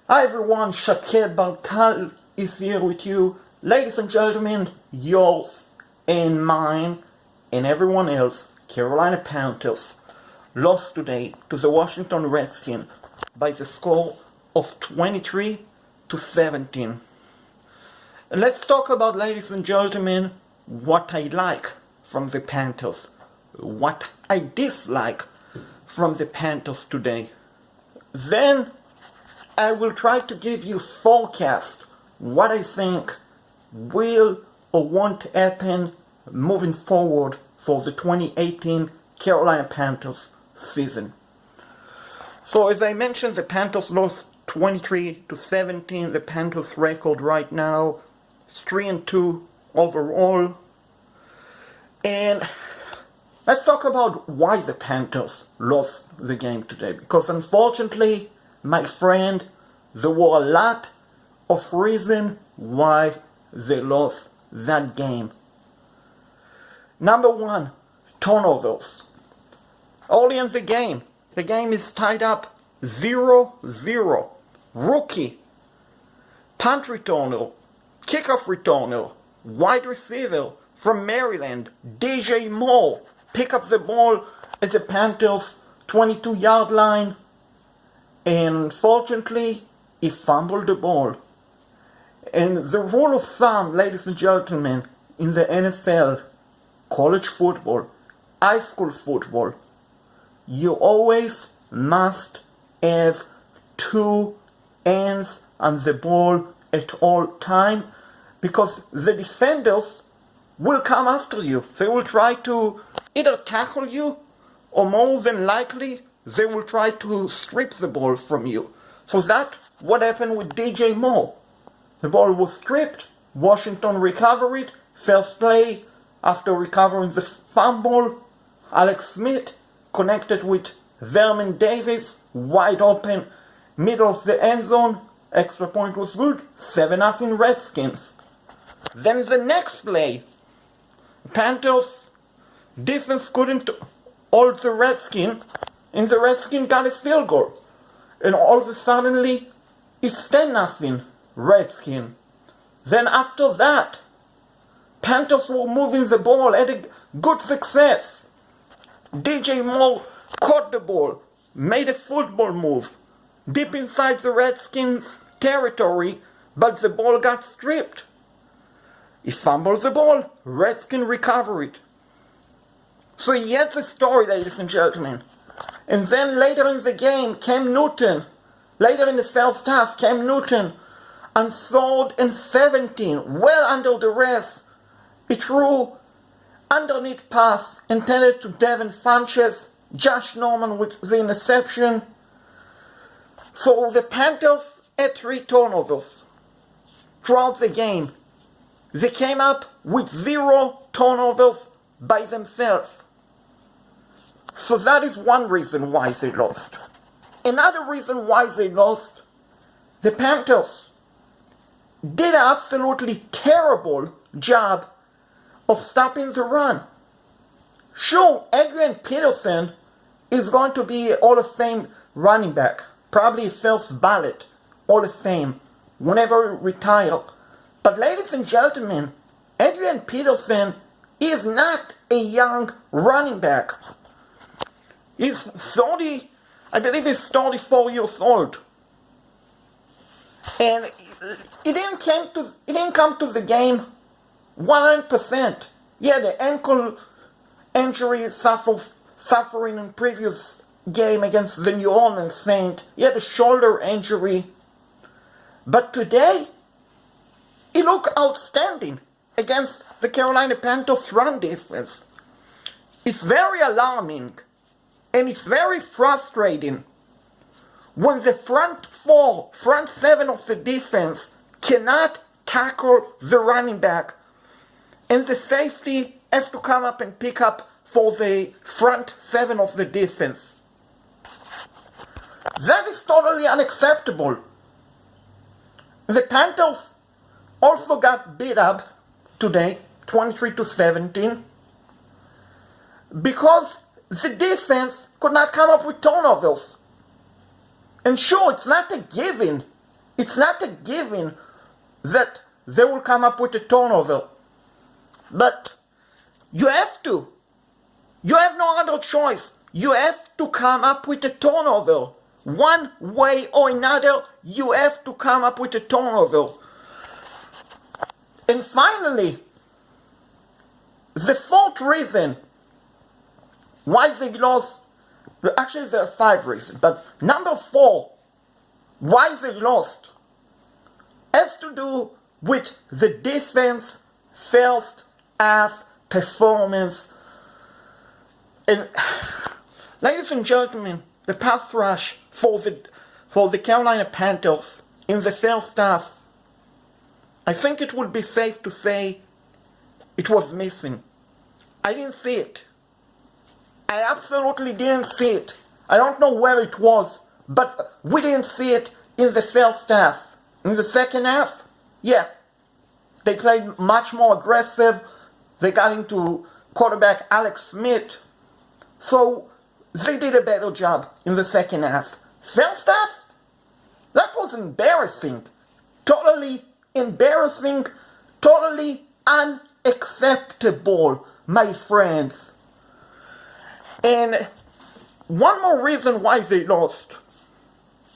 Hi everyone, Shakir Balkal is here with you. Ladies and gentlemen, yours and mine and everyone else, Carolina Panthers lost today to the Washington Redskins by the score of 23-17. And let's talk about, ladies and gentlemen, what I like from the Panthers, what I dislike from the Panthers today. Then I will try to give you forecast what I think will or won't happen moving forward for the 2018 Carolina Panthers season. So as I mentioned, the Panthers lost 23-17. The Panthers record right now is 3-2 overall. And let's talk about why the Panthers lost the game today. Because unfortunately, my friend, there were a lot of reasons why they lost that game. Number one, turnovers. Early in the game is tied up 0-0. Rookie, punt returner, kickoff returner, wide receiver from Maryland, DJ Moore, pick up the ball at the Panthers' 22-yard line. And fortunately, he fumbled the ball. And the rule of thumb, ladies and gentlemen, in the NFL, college football, high school football, you always must have two hands on the ball at all time, because the defenders will come after you. They will try to either tackle you, or more than likely, they will try to strip the ball from you. So that's what happened with DJ Moore. The ball was stripped, Washington recovered it, first play after recovering the fumble, Alex Smith connected with Vernon Davis, wide open, middle of the end zone, extra point was good, 7-0 Redskins. Then the next play, Panthers defense couldn't hold the Redskins, and the Redskins got a field goal. And all of a sudden, it's 10-0 Redskins. Then after that, Panthers were moving the ball, had a good success. DJ Moore caught the ball, made a football move, deep inside the Redskins territory, but the ball got stripped. He fumbled the ball, Redskins recovered it. So he had the story, ladies and gentlemen. And then later in the game, later in the first half, Cam Newton, on 3rd and 17, well under the rest, he threw underneath pass intended to Devin Funchess, Josh Norman with the interception. So the Panthers had 3 turnovers throughout the game. They came up with 0 turnovers by themselves. So that is one reason why they lost. Another reason why they lost, the Panthers did an absolutely terrible job of stopping the run. Sure, Adrian Peterson is going to be a Hall of Fame running back, probably first ballot Hall of Fame whenever he retires. But ladies and gentlemen, Adrian Peterson is not a young running back. He's 30, I believe he's 34 years old. And he didn't come to the game 100%. He had an ankle injury suffering in previous game against the New Orleans Saints. He had a shoulder injury. But today, he looked outstanding against the Carolina Panthers run defense. It's very alarming. And it's very frustrating when the front 7 of the defense cannot tackle the running back, and the safety have to come up and pick up for the front 7 of the defense. That is totally unacceptable. The Panthers also got beat up today, 23-17, because the defense could not come up with turnovers. And sure, it's not a given It's not a given that they will come up with a turnover. But you have to. You have no other choice. You have to come up with a turnover. One way or another, you have to come up with a turnover. And finally, the fourth reason why they lost, actually there are 5 reasons, but number 4, why they lost, has to do with the defense first half performance. And ladies and gentlemen, the pass rush for the Carolina Panthers in the first half, I think it would be safe to say it was missing. I didn't see it. I absolutely didn't see it. I don't know where it was, but we didn't see it in the first half. In the second half, yeah, they played much more aggressive. They got into quarterback Alex Smith. So they did a better job in the second half. First half, that was embarrassing. Totally embarrassing. Totally unacceptable, my friends. And one more reason why they lost.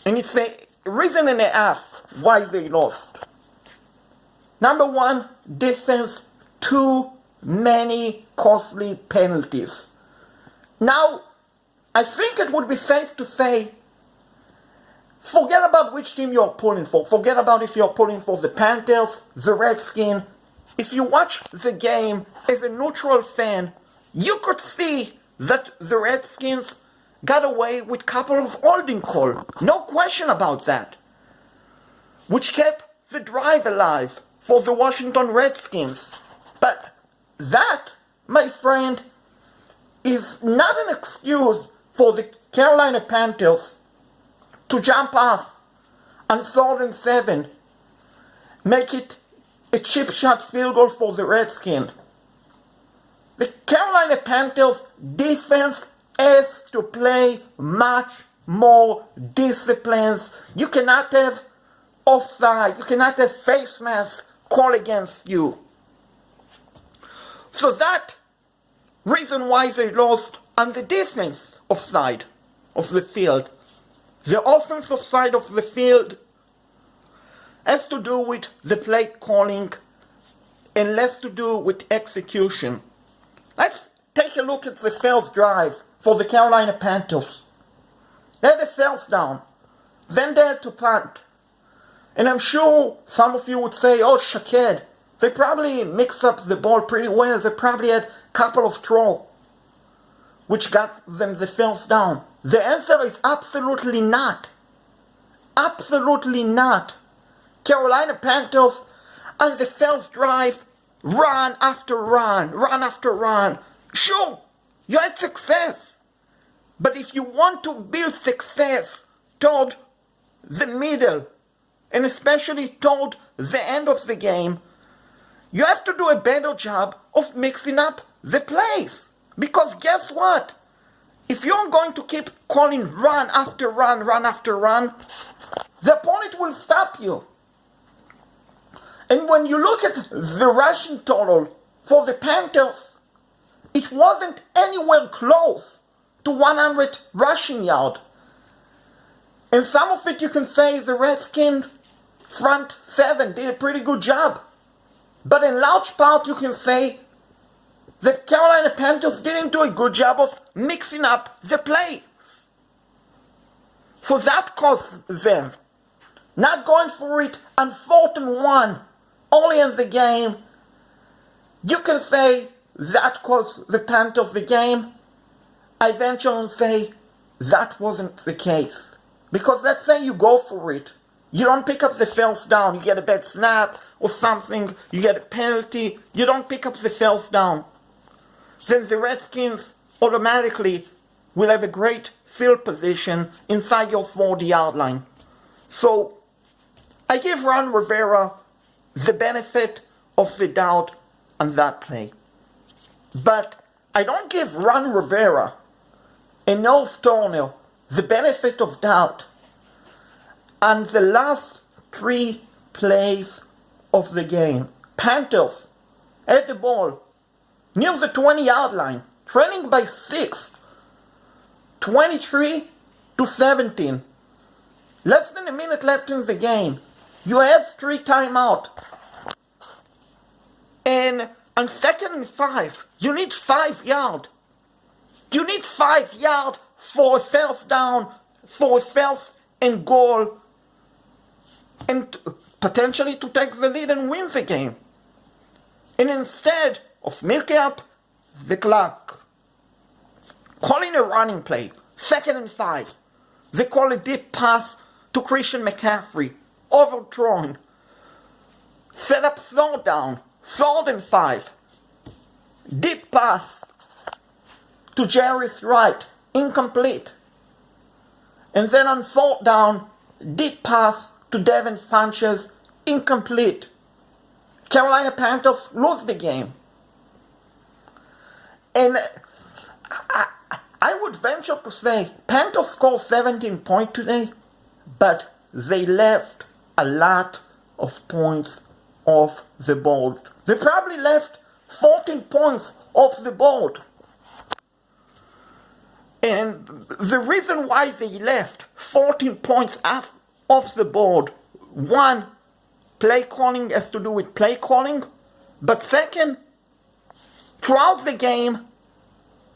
And it's a reason and a half why they lost. Number 1, defense, too many costly penalties. Now, I think it would be safe to say, forget about which team you're pulling for. Forget about if you're pulling for the Panthers, the Redskins. If you watch the game as a neutral fan, you could see that the Redskins got away with a couple of holding calls. No question about that. Which kept the drive alive for the Washington Redskins. But that, my friend, is not an excuse for the Carolina Panthers to jump off on 3rd and 7, make it a chip shot field goal for the Redskins. The Carolina Panthers defense has to play much more disciplines. You cannot have offside, you cannot have face mask call against you. So that reason why they lost on the defense side of the field. The offensive side of the field has to do with the play calling and less to do with execution. Let's take a look at the first drive for the Carolina Panthers. They had a first down. Then they had to punt. And I'm sure some of you would say, oh, Shaked, they probably mixed up the ball pretty well. They probably had a couple of throws, which got them the first down. The answer is absolutely not. Absolutely not. Carolina Panthers on the first drive, run after run, run after run. Sure, you had success. But if you want to build success toward the middle, and especially toward the end of the game, you have to do a better job of mixing up the plays. Because guess what? If you're going to keep calling run after run, run after run, the opponent will stop you. And when you look at the rushing total for the Panthers, it wasn't anywhere close to 100 rushing yards. And some of it you can say the Redskins front 7 did a pretty good job. But in large part you can say the Carolina Panthers didn't do a good job of mixing up the plays. So that cost them. Not going for it on 4th and 1, only in the game. You can say that cost the Panthers the game. I venture and say that wasn't the case. Because let's say you go for it. You don't pick up the first down. You get a bad snap or something. You get a penalty. You don't pick up the first down. Then the Redskins automatically will have a great field position inside your 40-yard line. So I give Ron Rivera the benefit of the doubt on that play. But I don't give Ron Rivera and North Turner the benefit of doubt on the last 3 plays of the game. Panthers had the ball near the 20-yard line, trailing by 6, 23-17. Less than a minute left in the game. You have 3 timeouts. And on 2nd and 5, you need 5 yards. You need 5 yards for a first down, for a first and goal, and potentially to take the lead and win the game. And instead of milking up the clock, calling a running play, 2nd and 5, they call a deep pass to Christian McCaffrey, overthrown, set up third down, 3rd and 5, deep pass to Jarvis Wright, incomplete. And then on 4th down, deep pass to Devin Funchess, incomplete. Carolina Panthers lose the game. And I would venture to say Panthers scored 17 points today, but they left a lot of points off the board. They probably left 14 points off the board. And the reason why they left 14 points off the board, one, play calling has to do with play calling, but second, throughout the game,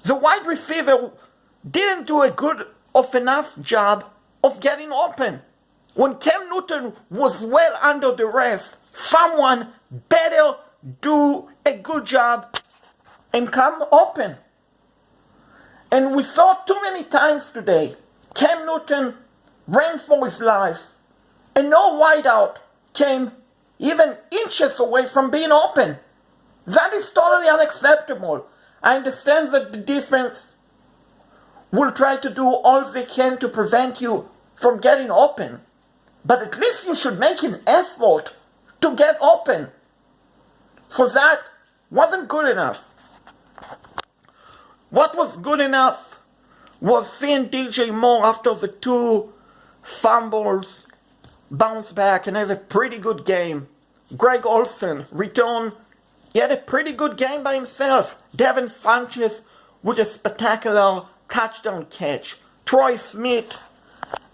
the wide receiver didn't do a good enough job of getting open. When Cam Newton was well under duress, someone better do a good job and come open. And we saw too many times today, Cam Newton ran for his life, and no wideout came even inches away from being open. That is totally unacceptable. I understand that the defense will try to do all they can to prevent you from getting open, but at least you should make an effort to get open. So that wasn't good enough. What was good enough was seeing DJ Moore after the 2 fumbles bounce back and have a pretty good game. Greg Olsen returned. He had a pretty good game by himself. Devin Funchess with a spectacular touchdown catch. Troy Smith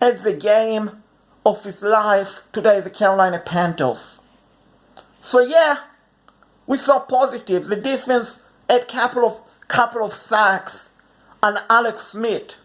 had the game of his life today, the Carolina Panthers. So yeah, we saw positives. The defense had couple of sacks on Alex Smith.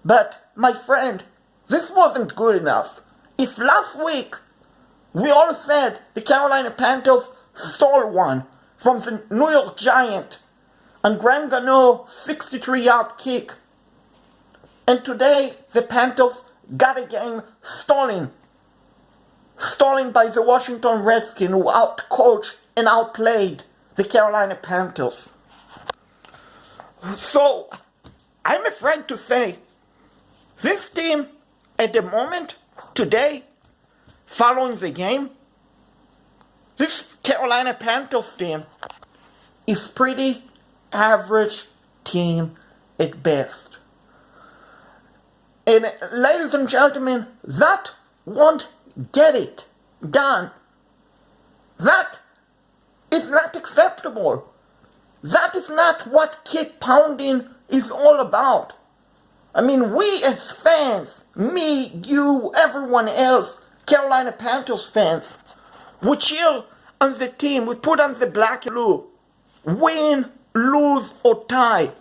But my friend, this wasn't good enough. If last week we all said the Carolina Panthers stole one from the New York Giants and Graham Gano 63-yard kick, and today the Panthers got a game stolen by the Washington Redskins, who outcoached and outplayed the Carolina Panthers. So, I'm afraid to say, this team, at the moment, today, following the game, this Carolina Panthers team is pretty average team at best. And ladies and gentlemen, that won't get it done. That is not acceptable. That is not what keep pounding is all about. I mean, we as fans, me, you, everyone else, Carolina Panthers fans, we cheer on the team, we put on the black and blue, win, lose, or tie.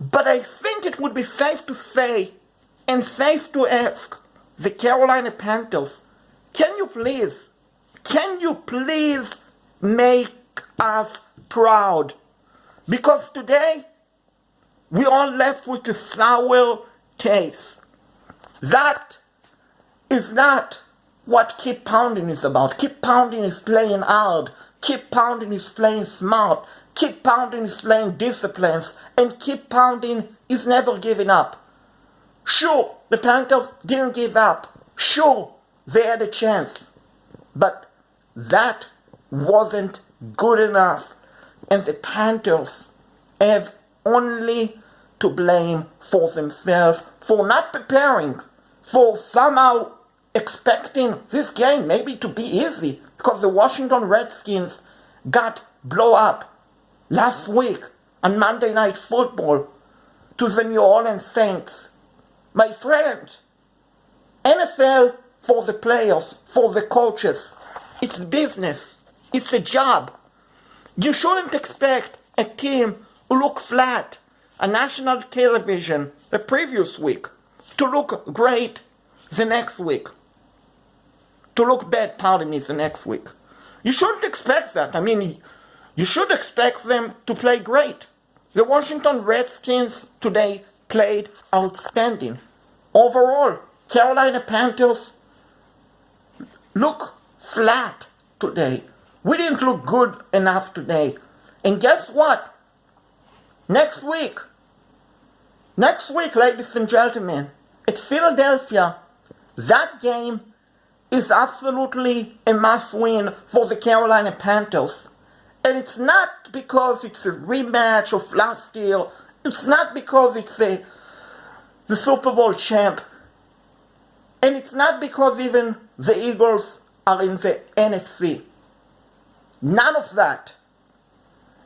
But I think it would be safe to say and safe to ask the Carolina Panthers, can you please make us proud? Because today we are left with a sour taste. That is not what Keep Pounding is about. Keep Pounding is playing hard. Keep Pounding is playing smart. Keep Pounding is playing disciplines. And Keep Pounding is never giving up. Sure, the Panthers didn't give up. Sure, they had a chance. But that wasn't good enough. And the Panthers have only to blame for themselves for not preparing, for somehow expecting this game maybe to be easy because the Washington Redskins got blow up last week on Monday Night Football to the New Orleans Saints. My friend, NFL for the players, for the coaches, it's business, it's a job. You shouldn't expect a team who look flat on national television the previous week to look great the next week. To look bad, the next week. You shouldn't expect that. I mean, you should expect them to play great. The Washington Redskins today played outstanding. Overall, Carolina Panthers look flat today. We didn't look good enough today. And guess what? Next week, ladies and gentlemen, at Philadelphia, that game is absolutely a must-win for the Carolina Panthers. And it's not because it's a rematch of last year. It's not because it's the Super Bowl champ. And it's not because even the Eagles are in the NFC. None of that.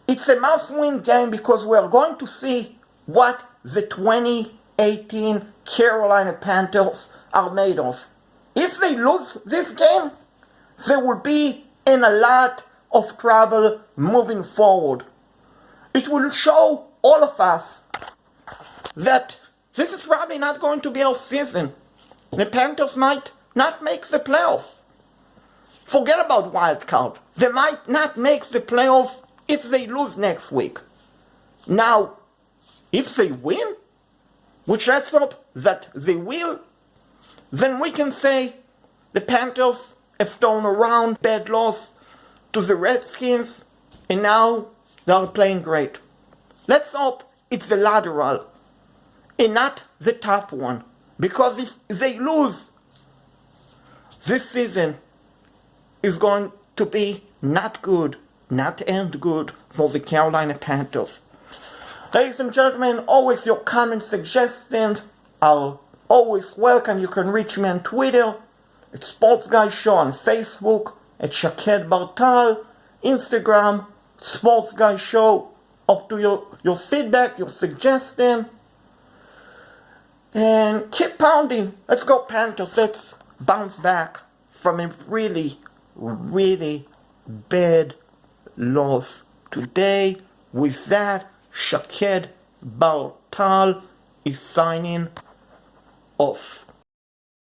It's a must-win game because we are going to see what the 2018 Carolina Panthers are made of. If they lose this game, they will be in a lot of trouble moving forward. It will show all of us that this is probably not going to be our season. The Panthers might not make the playoffs. Forget about wild card. They might not make the playoffs if they lose next week. Now, if they win, which let's hope that they will, then we can say the Panthers have thrown around bad loss to the Redskins, and now they are playing great. Let's hope it's the lateral and not the top one, because if they lose, this season is going to be not good, not end good for the Carolina Panthers. Ladies and gentlemen, always your comments, suggestions are always welcome. You can reach me on Twitter, at Sports Guy Show, on Facebook, at Shaked Bartal, Instagram, Sports Guy Show. Up to your feedback, your suggestion. And keep pounding. Let's go Panthers. Let's bounce back from a really, really bad loss today. With that, Shaked Bartal is signing off.